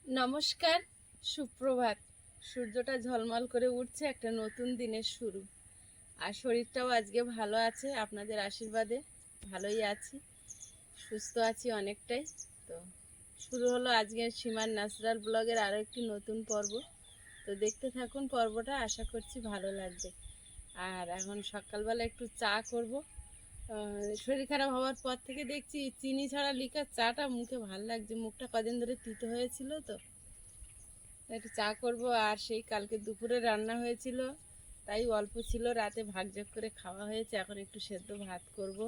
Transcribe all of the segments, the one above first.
নমস্কার, সুপ্রভাত। সূর্যটা ঝলমল করে উঠছে, একটা নতুন দিনের শুরু। আর শরীরটাও আজকে ভালো আছে, আপনাদের আশীর্বাদে ভালোই আছি, সুস্থ আছি অনেকটাই। তো শুরু হলো আজকের সীমার ন্যাচারাল ব্লগের আরও একটি নতুন পর্ব। তো দেখতে থাকুন পর্বটা, আশা করছি ভালো লাগবে। আর এখন সকালবেলা একটু চা করব। শরীর খারাপ হওয়ার পর থেকে দেখছি চিনি ছাড়া লিকার চাটা মুখে ভালো লাগছে, মুখটা কদিন ধরে তিতো হয়েছিল, তো একটু চা করব। আর সেই কালকে দুপুরে রান্না হয়েছিল, তাই অল্প ছিল, রাতে ভাগযোগ করে খাওয়া হয়েছে। এখন একটু সেদ্ধ ভাত করব।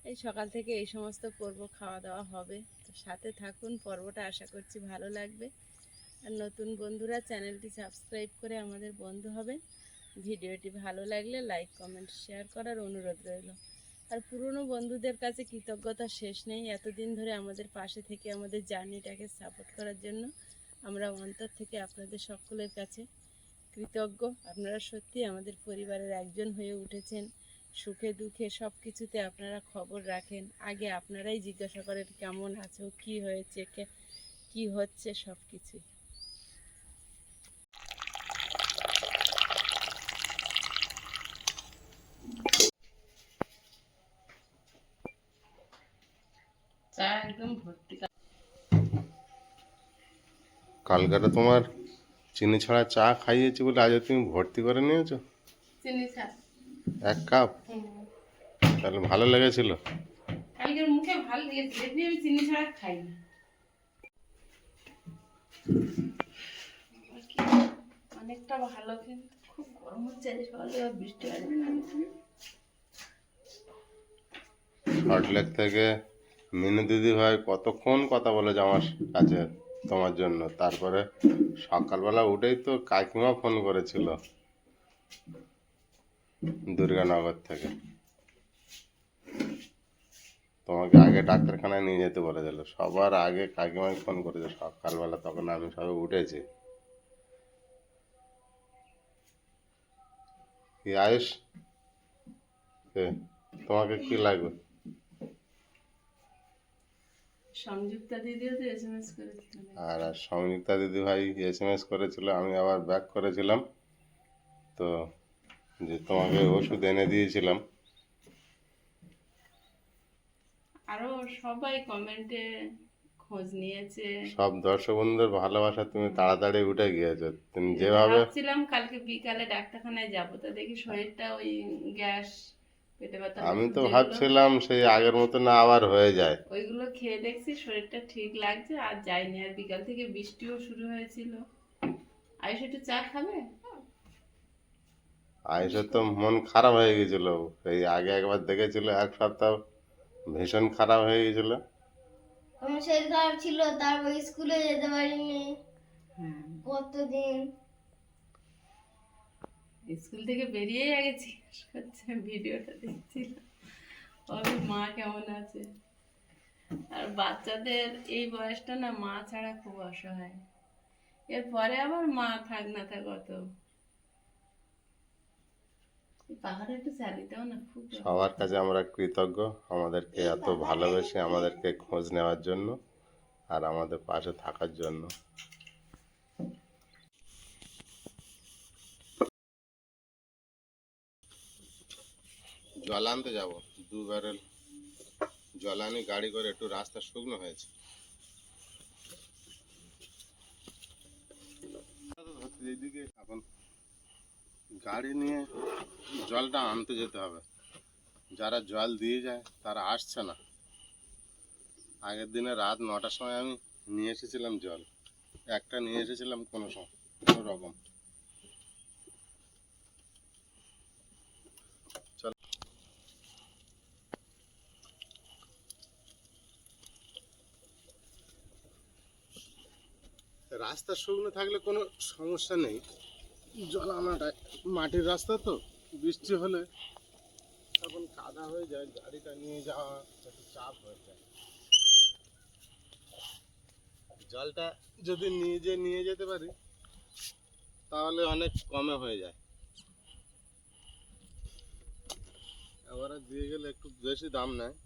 এই সকাল থেকে এই সমস্ত করব, খাওয়া দাওয়া হবে। তো সাথে থাকুন, পর্বটা আশা করছি ভালো লাগবে। আর নতুন বন্ধুরা চ্যানেলটি সাবস্ক্রাইব করে আমাদের বন্ধু হবেন। ভিডিওটি ভালো লাগলে লাইক কমেন্ট শেয়ার করার অনুরোধ রইল। আর পুরনো বন্ধুদের কাছে কৃতজ্ঞতা শেষ নেই, এতদিন ধরে আমাদের পাশে থেকে আমাদের জার্নিটাকে সাপোর্ট করার জন্য আমরা অন্তর থেকে আপনাদের সকলের কাছে কৃতজ্ঞ। আপনারা সত্যি আমাদের পরিবারের একজন হয়ে উঠেছেন। সুখে দুঃখে সব কিছুতে আপনারা খবর রাখেন, আগে আপনারাই জিজ্ঞাসা করেন কেমন আছো, কি হয়েছে, কি হচ্ছে, সব কিছুই। চা একদম ভর্তি। কালকাটা তোমার চিনি ছাড়া চা খাইয়েছি বলে আজ তুমি ভর্তি করে নিয়েছো চিনি ছাড়া 1 কাপ। তাহলে ভালো লেগেছিল? কালকের মুখে ভালো লেগেছে, এমনি আমি চিনি ছাড়া খাই না। অনেকটা ভালো, কিন্তু খুব গরম হচ্ছে, সকালে বৃষ্টি আসবে না। হটলেক থেকে মিনু দিদি ভাই কতক্ষণ কথা বলেছে আমার কাছে তোমার জন্য। তারপরে সকালবেলা উঠেই তো কাকিমা ফোন করেছিল দুর্গানগর থেকে, তোমাকে আগে ডাক্তারখানায় নিয়ে যেতে বলেছিল। সবার আগে কাকিমাই ফোন করেছে সকালবেলা, তখন আমি সবে উঠেছি। কি আয়ুষ, তোমাকে কি লাগবে? সংযুক্তা দিদিও তো এসএমএস করেছিল। আর সংযুক্তা দিদি ভাই এসএমএস করেছিল, আমি আবার ব্যাক করেছিলাম, তো যে তোমাকে ওষুধ এনে দিয়েছিলাম। আরো সবাই কমেন্টে খোঁজ নিয়েছে। সব দর্শক বন্ধুদের ভালোবাসা, তুমি তাড়াতাড়ি উঠে গিয়েছো। তুমি যেভাবে ভাবছিলাম কালকে বিকালে ডাক্তারখানায় যাবো, তো দেখি শরীরটা ওই গ্যাস, পেটে ব্যথা, আমি তো ভাবছিলাম সেই আগের মতো না আবার হয়ে যায়। ওইগুলো খেয়ে দেখছি শরীরটা ঠিক লাগছে, আর যাইনি। আর বিকাল থেকে বৃষ্টিও শুরু হয়েছিল। আয়ুষ একটু চা খাবে? আয়ুষের তো মন খারাপ হয়ে গেছিল, এই আগে একবার দেখেছিল 1 সপ্তাহ ভীষণ খারাপ হয়ে গেছিল। আমার শরীর খারাপ ছিল, তারপর স্কুলে যেতে পারিনি কতদিন। স্কুল থেকে বেরিয়ে গেছি, ভিডিওটা দেখছিলাম। ওর মা কেমন আছে। আর বাচ্চাদের এই বয়সটা না, মা ছাড়া খুব অসহায়। এরপরে আবার মা থাক না থাক অত। পাহাড়ে একটু চালিতেও না, খুব সবার কাছে আমরা কৃতজ্ঞ, আমাদেরকে এত ভালোবেসে আমাদেরকে খোঁজ নেওয়ার জন্য আর আমাদের পাশে থাকার জন্য। জল আনতে যাবো, 2 ব্যারেল জল আনি গাড়ি করে, একটু রাস্তা শুকনো হয়েছে। এইদিকে এখন গাড়ি নিয়ে জলটা আনতে যেতে হবে। যারা জল দিয়ে যায় তারা আসছে না। আগের দিনে রাত 9টার সময় আমি নিয়ে এসেছিলাম জল, একটা নিয়ে এসেছিলাম কোনো রকম। চল, রাস্তা শুকনো থাকলে কোনো সমস্যা নেই, জল আনাটা মাটির রাস্তা তো বৃষ্টি হলে তখন ফাঁকা হয়ে যায়, গাড়িটা নিয়ে যাওয়া একটু চাপ হয়ে যায়। জলটা যদি নিয়ে যেতে পারি তাহলে অনেক কমে হয়ে যায়। এবারে দিয়ে গেলে একটু বেশি দাম নেয়।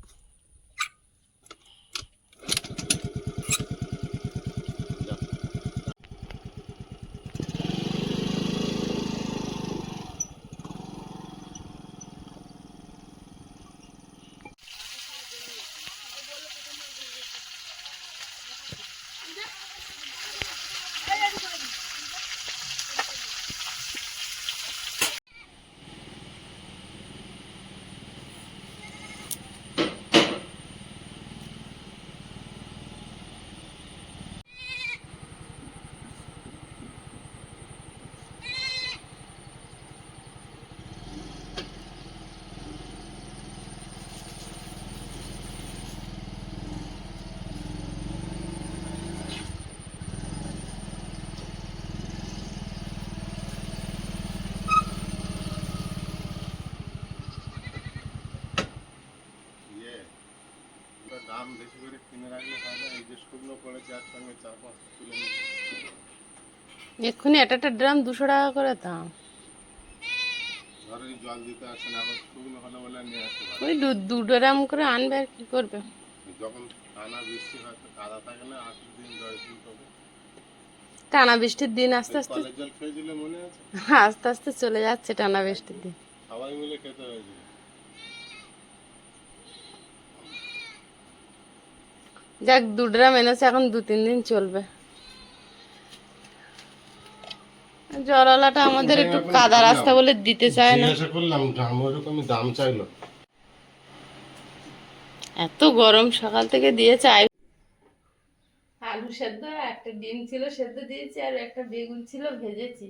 দাম বেশি করে কিনে রাখলে হয় না, এই যে শুকনো পড়েছে একসঙ্গে 4-5 তুলে নিয়ে এক্ষুনি একটা ড্রাম 200 টাকা করে দাম। ঘরে জল দিতে আসে না, আবার শুকনো হলে বলে নিয়ে আসতে পারে। ওই 2 ড্রাম করে আনবে আর কি করবে। যখন টানা বৃষ্টি হয় তো কাদা থাকে না, 8 দিন 10 দিন তবে টানা বৃষ্টির দিন আস্তে আস্তে কলের জল খেয়েছিল মনে আছে, আস্তে আস্তে চলে যাচ্ছে টানা বৃষ্টির দিন। সবাই মিলে খেতে হয়েছিল। যাক 2 ড্রাম এনেছে, এখন 2-3 দিন চলবে। জলওয়ালাটা আমাদের একটু কাদা রাস্তা বলে দিতে চায় না। জিজ্ঞাসা করলাম দাম, ওরকমই দাম চাইলো। এত গরম, সকাল থেকে দিয়েছে। আলু সেদ্ধ, একটা ডিম ছিল সেদ্ধ দিয়েছি, আর একটা বেগুন ছিল ভেজেছি।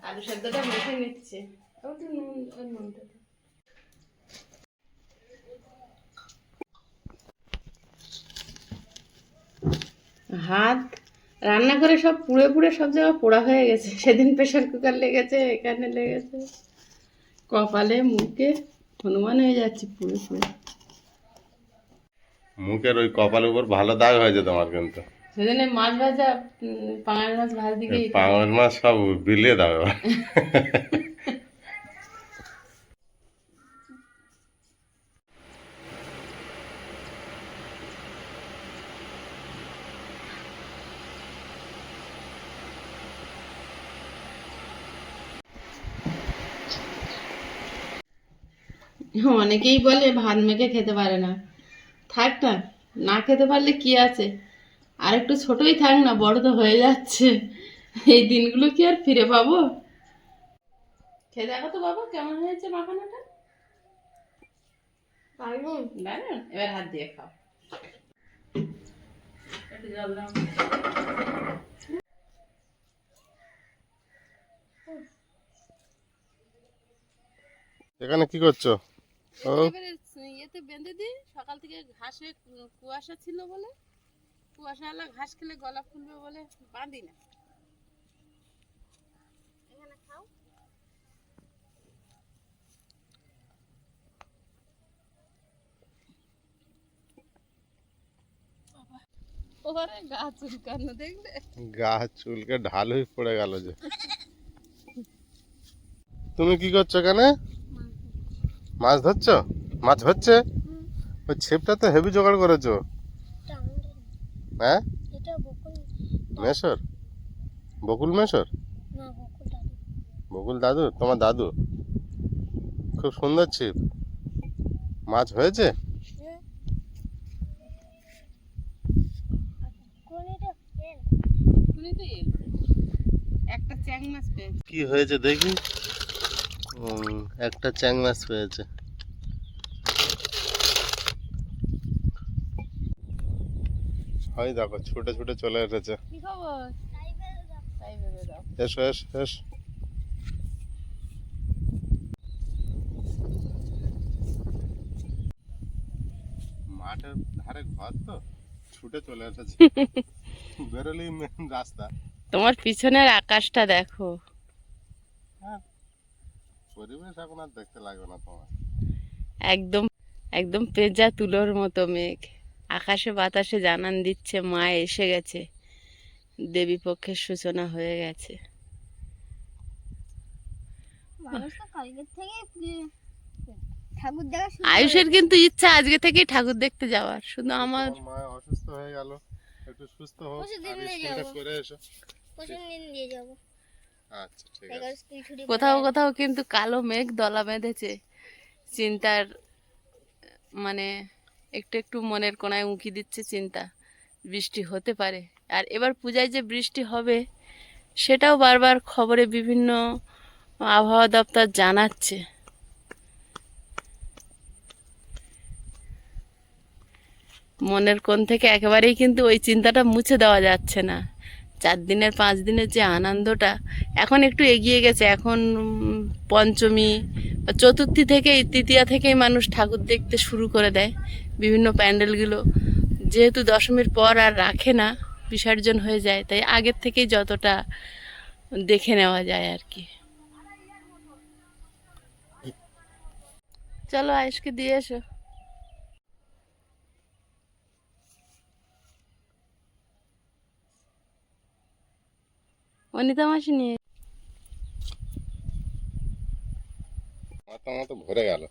আলু সেদ্ধটা মেখে নিচ্ছে। ওই নুনটা দে। হাত রান্না করে সব পুড়ে পুড়ে সব জায়গা পোড়া হয়ে গেছে। সেদিন প্রেশার কুকার লেগেছে, এখানে লেগেছে, কপালে মুখে হনুমান হয়ে যাচ্ছে পুড়ে পুড়ে। মুখের ওই কপালের উপর ভালো দাগ হয়েছে তোমার কিন্তু। সেদিন মাছ ভাজা, পাঙাশ মাছ ভাজ দিকে পাঙাশ মাছ সব বিলিয়ে দাও এবার। অনেকেই বলে ভাত মেখে খেতে পারে না। থাক না, না খেতে পারলে কি আছে, আর একটু ছোটই থাক না, বড় তো হয়ে যাচ্ছে। এই দিনগুলো কি আর ফিরে পাবো? খেয়ে দেখো তো বাবা, কেমন হয়েছে মাখানাটা? দারুণ, এবার হাত দিয়ে খাও। একটু জল দাও। এখানে কি করছো? ও এবারে ইয়েতে বেঁধে দিই। সকাল থেকে ঘাসে কুয়াশা ছিল বলে, কুয়াশাওয়ালা ঘাস খেলে গলা ফুলবে বলে বাঁধি না। এখানে খাও। ওরে গা চুলকানো দেখলে? গা চুলকে ঢাল হয়ে পড়ে গেল যে। তুমি কি করছো এখানে? মাছ ধরছো? মাছ হচ্ছে? ওই ছিপটা তো হেভি জোগাড় করেছো। হ্যাঁ, এটা বকুল মেশর, বকুল মেশর, না বকুল দাদু। বকুল দাদু, তোমার দাদু। খুব সুন্দর ছিপ। মাছ হয়েছে? কোন এটা ফেল? শুনি তো একটা চ্যাং মাছ পেয়েছি। কি হয়েছে দেখি। একটা চ্যাং মাছ পেয়েছে। হয় দেখো ছুটে ছুটে চলে এসেছে। কি খবর? তাই ভেবে দাও। এসো এসো এসো। মাঠের ধারে ঘর তো, ছুটে চলে এসেছে। বেরোলেই মেন রাস্তা। তোমার পিছনের আকাশটা দেখো। পরিবেশ এখন আর দেখতে লাগবে না তোমার। একদম একদম পেঁজা তুলোর মতো মেঘ, আকাশে বাতাসে জানান দিচ্ছে মা এসে গেছে, দেবী পক্ষের সূচনা হয়ে গেছে। ঠাকুর দেখা আয়ুষের কিন্তু ইচ্ছা আজকে থেকেই ঠাকুর দেখতে যাওয়ার, শুধু আমার তোমার মা অসুস্থ হয়ে গেল, একটু সুস্থ হোক আর স্কুলটা করে এসো। দিন দিয়ে যাবো। আচ্ছা ঠিক আছে। স্কুল ছুটি কোথাও কোথাও কিন্তু কালো মেঘ দলা বেঁধেছে, চিন্তার মানে একটু একটু মনের কোণায় উঁকি দিচ্ছে চিন্তা, বৃষ্টি হতে পারে। আর এবার পূজায় যে বৃষ্টি হবে সেটাও বারবার খবরে বিভিন্ন আবহাওয়া দপ্তর জানাচ্ছে। মনের কোণ থেকে একেবারেই কিন্তু ওই চিন্তাটা মুছে দেওয়া যাচ্ছে না। 4 দিনের 5 দিনের যে আনন্দটা এখন একটু এগিয়ে গেছে, এখন পঞ্চমী বা চতুর্থী থেকেই তৃতীয়া থেকেই মানুষ ঠাকুর দেখতে শুরু করে দেয়। বিভিন্ন প্যান্ডেলগুলো যেহেতু দশমীর পর আর রাখে না, বিসর্জন হয়ে যায়, তাই আগের থেকেই যতটা দেখে নেওয়া যায় আর কি। চলো আয়েশকে দিয়ে এসো। অনিতা মাসি নিয়ে মাথা মতো ভরে গেল,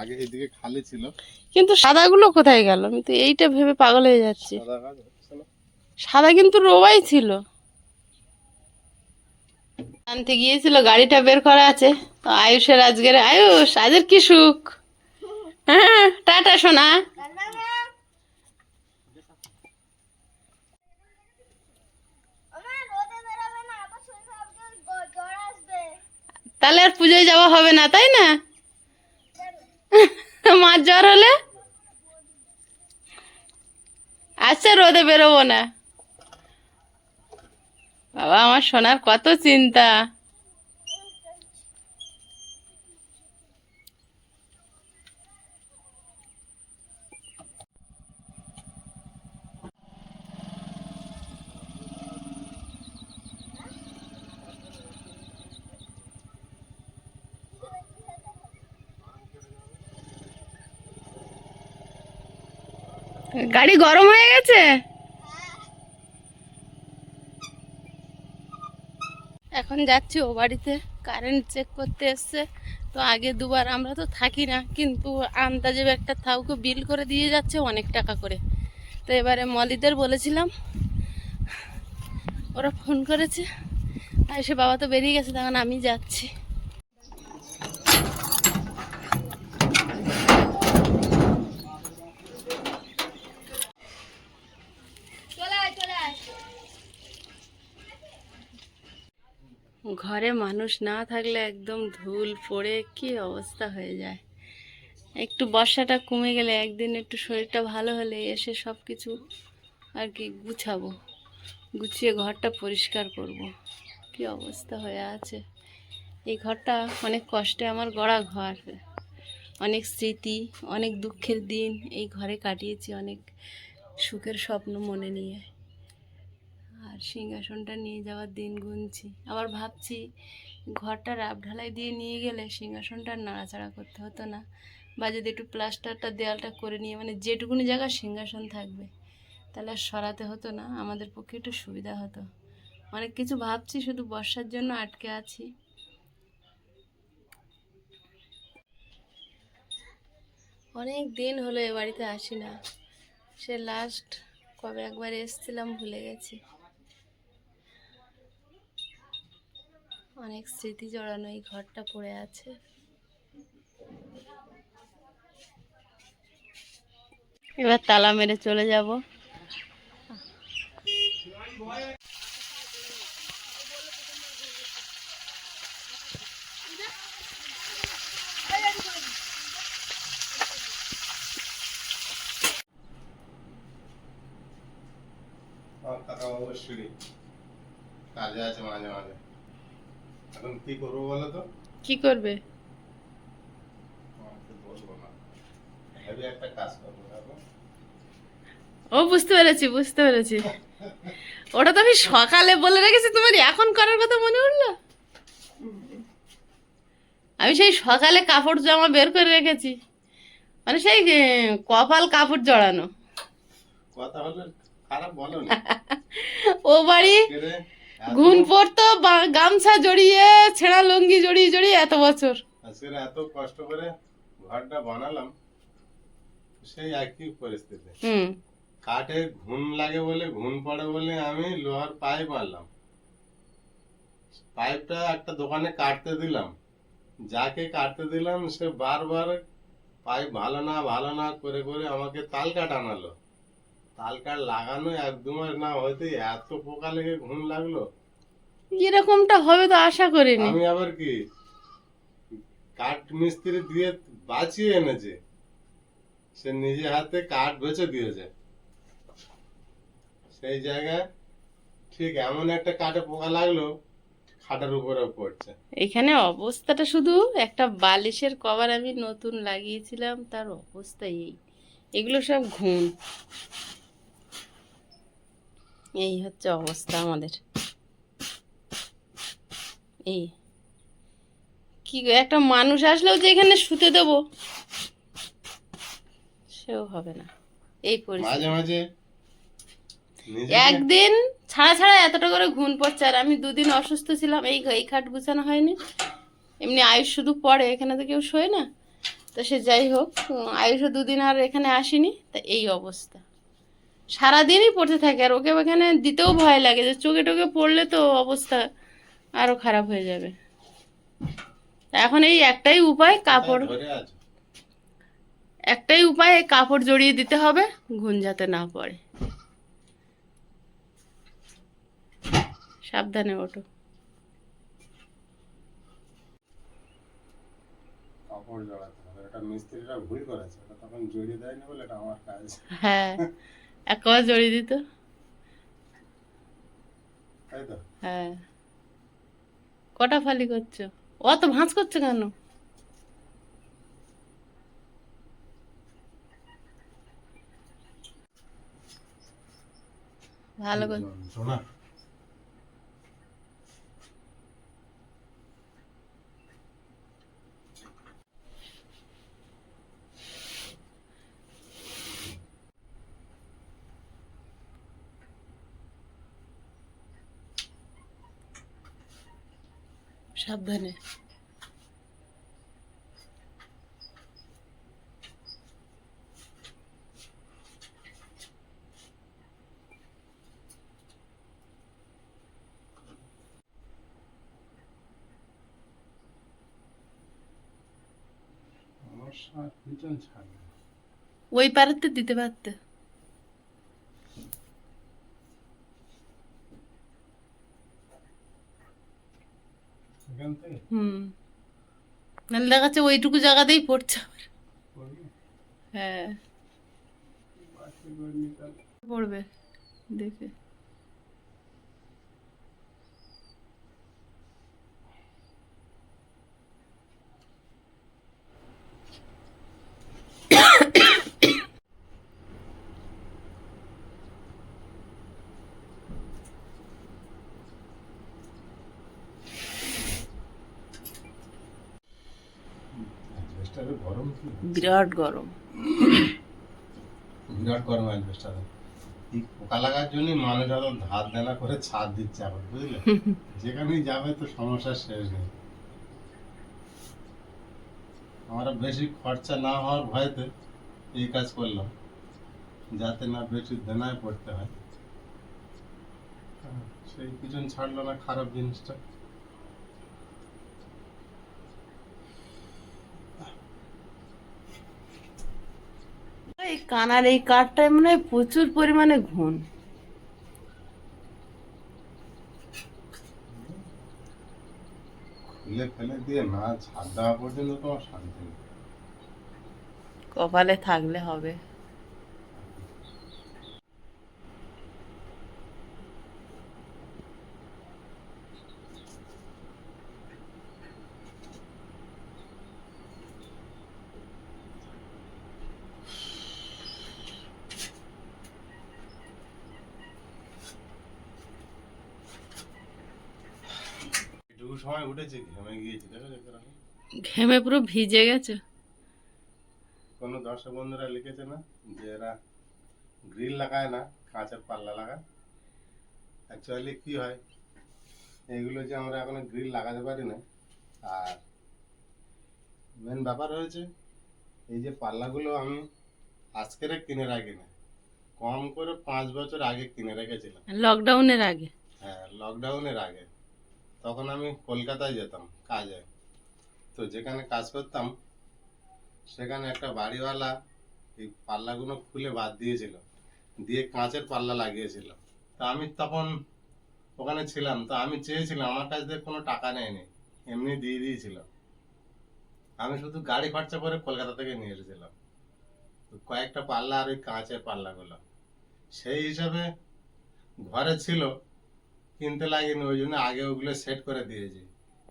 আগে এইদিকে খালি ছিল। কিন্তু সাদাগুলো কোথায় গেল? আমি তো এইটা ভেবে পাগল হয়ে যাচ্ছি। সাদা কাজ হচ্ছে না। সাদা কিন্তু রোবাই ছিল। আনতে গিয়েছিল, গাড়িটা বের করা আছে। তো আয়ুষের আজকের, আয়ুষ আজের কি সুখ। হ্যাঁ টাটা সোনা। তাহলে আর পুজোয় যাওয়া হবে না, তাই না? মার জ্বর হলে আচ্ছা রোদে বেরোবো না। বাবা আমার সোনার কত চিন্তা। গাড়ি গরম হয়ে গেছে। এখন যাচ্ছি ও বাড়িতে, কারেন্ট চেক করতে এসছে। তো আগে দুবার, আমরা তো থাকি না, কিন্তু আন্দাজে একটা থাউকে বিল করে দিয়ে যাচ্ছে অনেক টাকা করে। তো এবারে মলিদের বলেছিলাম, ওরা ফোন করেছে, আর সে বাবা তো বেরিয়ে গেছে, তখন আমি যাচ্ছি। ঘরে মানুষ না থাকলে একদম ধুল পড়ে কি অবস্থা হয়ে যায়। একটু বর্ষাটা কমে গেলে, একদিন একটু শরীরটা ভালো হলে এসে সব কিছু আর কি গুছাবো, গুছিয়ে ঘরটা পরিষ্কার করব। কি অবস্থা হয়ে আছে এই ঘরটা। অনেক কষ্টে আমার গড়া ঘর, অনেক স্মৃতি, অনেক দুঃখের দিন এই ঘরে কাটিয়েছি, অনেক সুখের স্বপ্ন মনে নিয়ে। আর সিংহাসনটা নিয়ে যাওয়ার দিন গুনছি। আবার ভাবছি ঘরটা রাব ঢালাই দিয়ে নিয়ে গেলে সিংহাসনটা নাড়াচাড়া করতে হতো না, বা যদি একটু প্লাস্টারটা দেওয়ালটা করে নিয়ে, মানে যেটুকুনি জায়গা সিংহাসন থাকবে, তাহলে আর সরাতে হতো না, আমাদের পক্ষে একটু সুবিধা হতো। অনেক কিছু ভাবছি, শুধু বর্ষার জন্য আটকে আছি। অনেক দিন হলো এ বাড়িতে আসি না, সে লাস্ট কবে একবার এসেছিলাম ভুলে গেছি। অনেক স্মৃতি জড়ানো এই ঘরটা পড়ে আছে। এবার তালা মেরে চলে যাব। আমার কাকা অবশ্যই কাজে আছে মাঝে মাঝে। এখন কি করবো বলো তো? কি করবে? আমাকে বলবো না, হেভি একটা কাজ করবো এখন। ও বুঝতে পেরেছি, বুঝতে পেরেছি। ওটা তো আমি সকালে বলে রেখেছি, তোমার এখন করার কথা মনে উঠলো? আমি সেই সকালে কাপড় জামা বের করে রেখেছি, মানে সেই কপাল কাপড় জড়ানো। কথা হলো খারাপ বলো না। ও বাড়ি আজকেরে ঘুম পড়তো গামছা জড়িয়ে, ছেঁড়া লুঙ্গি জড়িয়ে জড়িয়ে এত বছর। আজকের এত কষ্ট করে ঘরটা বানালাম, সেই একই পরিস্থিতি। কাঠে ঘুন লাগে বলে, ঘুন পড়ে বলে আমি লোহার পাইপ আনলাম। পাইপটা একটা দোকানে কাটতে দিলাম, যাকে কাটতে দিলাম সে বারবার পাইপ ভালো না করে করে আমাকে তাল কাঠ আনালো। তাল কাঠ লাগানো 1-2 মাস না হইতে এত পোকা লেগে ঘুন লাগলো। এরকমটা হবে তো আশা করিনি। আমি আবার কি কাঠ মিস্ত্রি দিয়ে বাঁচিয়ে এনেছে, সে নিজে হাতে কাঠ বেচে দিয়েছে। সেই জায়গায় ঠিক এমন একটা কাঠে পোকা লাগলো, খাটের উপরে পড়ছে। এখানে অবস্থাটা শুধু একটা বালিশের কভার আমি নতুন লাগিয়েছিলাম, তার অবস্থা এই। এগুলো সব ঘুম। এই হচ্ছে অবস্থা আমাদের। এই কি গো, একটা মানুষ আসলেও যে এখানে শুতে দেবো সেও হবে না, এই পরিস্থিতি। মাঝে মাঝে একদিন ছাড়া ছাড়া এতটা করে ঘুম পড়ছে, আর আমি 2 দিন অসুস্থ ছিলাম। এই খাট গুছানো হয়নি, এমনি আয়ুষ শুধু পড়ে, এখানে তো কেউ শোয় না। তো সে যাই হোক, আয়ুষও 2 দিন আর এখানে আসেনি, তা এই অবস্থা। সারাদিনই পড়তে থাকে, আর ওকে এখানে দিতেও ভয় লাগে যে চোখে টোকে পড়লে তো অবস্থা আরো খারাপ হয়ে যাবে। এখন এই একটাই উপায়, কাপড়, একটাই উপায়, কাপড় জড়িয়ে দিতে হবে, ঘুম যাতে না পড়ে। সাবধানে ওঠো। কাপড় জড়াতে হবে, এটা মিস্ত্রিরা ভুল করেছে, এটা তখন জড়িয়ে দেয়নি বলে এটা আমার কাজ। হ্যাঁ, একবার জড়িয়ে দিত। তাই তো। হ্যাঁ, কটা ফালি করছো? অত ভাঁজ করছো কেন? ভালো করে শোনা, সাবধানে। সমস্যা পিছন ছাড়বে। ওই পারেতে দিতে পারতে। এখান থেকে নাহলে দেখা যাচ্ছে ওইটুকু জায়গাতেই পড়ছে আবার। পড়বে? হ্যাঁ, পাশে করে নিতে পড়বে দেখে। অ্যাডভেস্টারের গরম কি? বিরাট গরম। বিরাট গরম অ্যাডভেস্টারে। এই পোকা লাগার জন্যই মানুষ এত ধার দেনা করে ছাদ দিচ্ছে এখন, বুঝলে? যেখানেই যাবে তো সমস্যার শেষ নেই। আমরা বেশি খরচা না হওয়ার ভয়তে এই কাজ করলাম, যাতে না বেশি দেনায় পড়তে হয়। সেই পিছন ছাড়লো না খারাপ জিনিসটা। এই কানার এই কাঠটায় মনে হয় প্রচুর পরিমাণে ঘুণ। খুলে ফেলে দিয়ে না ছাদ দেওয়া পর্যন্ত তোমার শান্তি নেই। কপালে থাকলে হবে। এটুকু সময় উঠেছে, ঘেমে গিয়েছি, দেখো দেখো। ঘেমে পুরো ভিজে গেছে। কোনো দর্শক বন্ধুরা লিখেছে না যে এরা গ্রিল লাগায় না, কাঁচের পাল্লা লাগায়। অ্যাকচুয়ালি কি হয়, এইগুলো যে আমরা এখনো গ্রিল লাগাতে পারি না। আর মেন ব্যাপার হয়েছে, এই যে পাল্লাগুলো আমি আজকের কিনে রাখি না, কম করে 5 বছর আগে কিনে রেখেছিলাম। লকডাউনের আগে। হ্যাঁ, লকডাউনের আগে। তখন আমি কলকাতায় যেতাম কাজে। তো যেখানে কাজ করতাম সেখানে একটা বাড়িওয়ালা এই পাল্লাগুলো খুলে বাদ দিয়েছিল, দিয়ে কাঁচের পাল্লা লাগিয়েছিল। তা আমি তখন ওখানে ছিলাম, তো আমি চেয়েছিলাম, আমার কাছ থেকে কোনো টাকা নেয়নি, এমনি দিয়ে দিয়েছিল। আমি শুধু গাড়ি খরচা করে কলকাতা থেকে নিয়ে এসেছিলাম তো কয়েকটা পাল্লা আর ওই কাঁচের পাল্লাগুলো। সেই হিসাবে ঘরে ছিল, কিনতে লাগেনি, ওই জন্য আগে ওগুলো সেট করে দিয়েছি।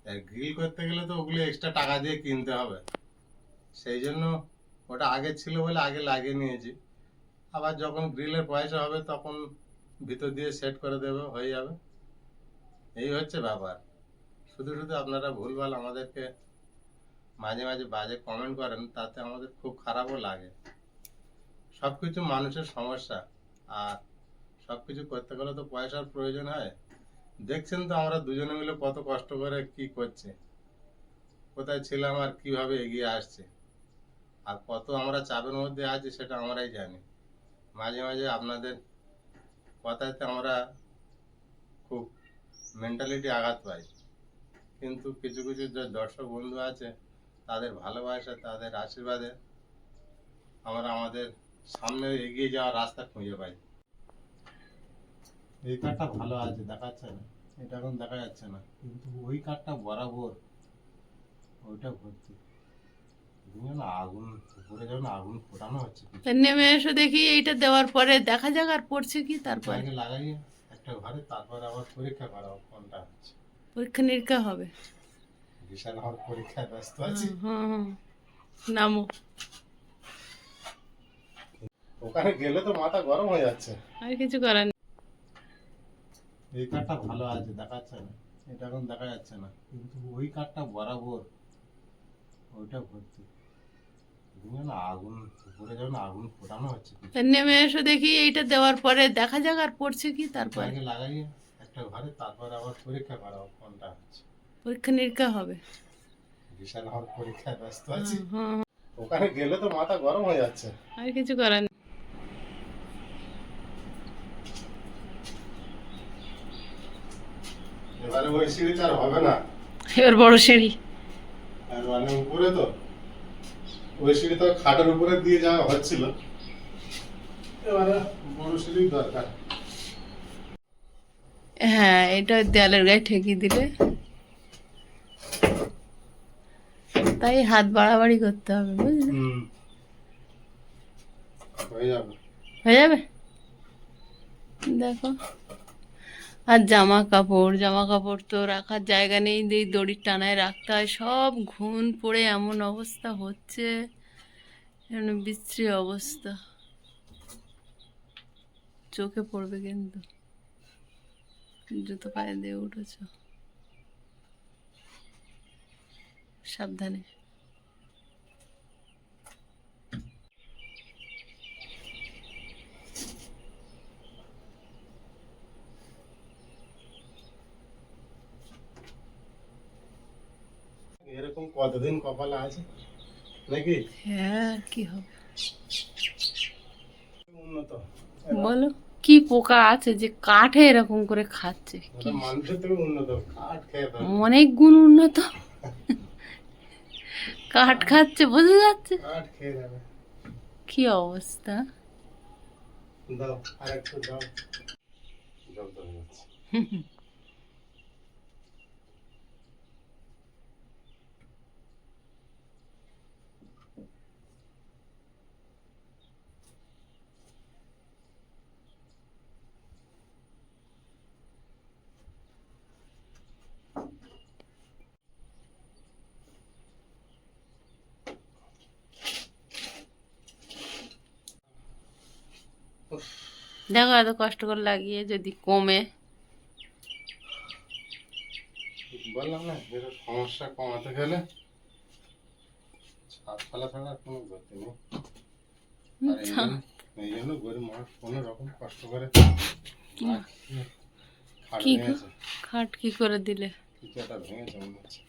আর গ্রিল করতে গেলে তো ওগুলো এক্সট্রা টাকা দিয়ে কিনতে হবে, সেই জন্য ওটা আগে ছিল বলে আগে লাগিয়ে নিয়েছি। আবার যখন গ্রিলের পয়সা হবে তখন ভিতর দিয়ে সেট করে দেবে, হয়ে যাবে। এই হচ্ছে ব্যাপার। শুধু শুধু আপনারা ভুলভাল আমাদেরকে মাঝে মাঝে বাজে কমেন্ট করেন, তাতে আমাদের খুব খারাপও লাগে। সব কিছু মানুষের সমস্যা, আর সব কিছু করতে গেলে তো পয়সার প্রয়োজন হয়। দেখছেন তো আমরা দুজনে মিলে কত কষ্ট করে কি করছি, কোথায় ছিলাম আর কিভাবে এগিয়ে আসছে, আর কত আমরা চাপের মধ্যে আছি সেটা আমরাই জানি। মাঝে মাঝে আপনাদের কথাতে আমরা খুব মেন্টালিটি আঘাত পাই, কিন্তু কিছু কিছু যে দর্শক বন্ধু আছে তাদের ভালোবাসা, তাদের আশীর্বাদে আমরা আমাদের সামনে এগিয়ে যাওয়ার রাস্তা খুঁজে পাই। এই কাঠটা ভালো আছে, দেখাচ্ছে না, এটা এখন দেখা যাচ্ছে না, কিন্তু ওই কাঠটা বরাবর ওইটা ভর্তি। যেন আগুন, উপরে যেমন আগুন ফোটানো হচ্ছে। নেমে এসো দেখি, এইটা দেওয়ার পরে দেখা যাক আর পড়ছে কি। তারপরে আগে লাগাই একটা ঘরে, তারপর আবার পরীক্ষা করাবো কোনটা হচ্ছে। পরীক্ষা নিরীক্ষা হবে। বিশাল আমার পরীক্ষায় ব্যস্ত আছি। নামো। ওখানে গেলে তো মাথা গরম হয়ে যাচ্ছে। আর কিছু করার নেই। এই কাঠটা ভালো আছে, দেখাচ্ছে না, এটা এখন দেখা যাচ্ছে না, কিন্তু ওই কাঠটা বরাবর ওইটা ভর্তি। যেন আগুন, উপরে যেমন আগুন ফোটানো হচ্ছে। নেমে এসো দেখি, এইটা দেওয়ার পরে দেখা যাক আর পড়ছে কি। তারপরে আগে লাগাই একটা ঘরে, তারপর আবার পরীক্ষা করাবো কোনটা হচ্ছে। পরীক্ষা নিরীক্ষা হবে। বিশাল আমার পরীক্ষায় ব্যস্ত আছি। ওখানে গেলে তো মাথা গরম হয়ে যাচ্ছে। আর কিছু করার নেই। এবারে ওই সিঁড়িতে আর হবে না, এবার বড় সিঁড়ি। আর মানে উপরে তো ওই সিঁড়ি তো খাটের উপরে দিয়ে যাওয়া হচ্ছিল, এবারে বড় সিঁড়ির দরকার। হ্যাঁ, এটা দেয়ালের গায়ে ঠেকিয়ে দিলে, তাই হাত বাড়াবাড়ি করতে হবে, বুঝলে? হয়ে যাবে, হয়ে যাবে। দেখো, আর জামা কাপড় তো রাখার জায়গা নেই, এই দড়ির টানায় রাখতে হয়, সব ঘুণ পড়ে এমন অবস্থা হচ্ছে, এমন বিশ্রী অবস্থা। চোখে পড়বে কিন্তু। জুতো পায়ে দিয়ে উঠেছ, সাবধানে। এরকম কতদিন কপালে আছে নাকি? হ্যাঁ, কি হবে উন্নত বলো? কি পোকা আছে যে কাঠে এরকম করে খাচ্ছে? কি মানুষের থেকে উন্নত, কাঠ খেয়ে অনেক গুণ উন্নত। কাঠ খাচ্ছে, বোঝা যাচ্ছে। কাঠ খেয়ে যাবে। কি অবস্থা! দাও আরেকটু দাও, জল তো হয়ে যাচ্ছে। দেখো, এত কষ্ট করে লাগিয়ে যদি কমে। বললাম না, যেটা সমস্যা কমাতে গেলে হাত ফেলা ছাড়া আর কোনো গতি নেই। আর এই জন্য গরিব মানুষ কোনো রকম কষ্ট করে খাট কি ভেঙেছে, খাট কি করে দিলে? কিছু একটা ভেঙেছে মনে হচ্ছে।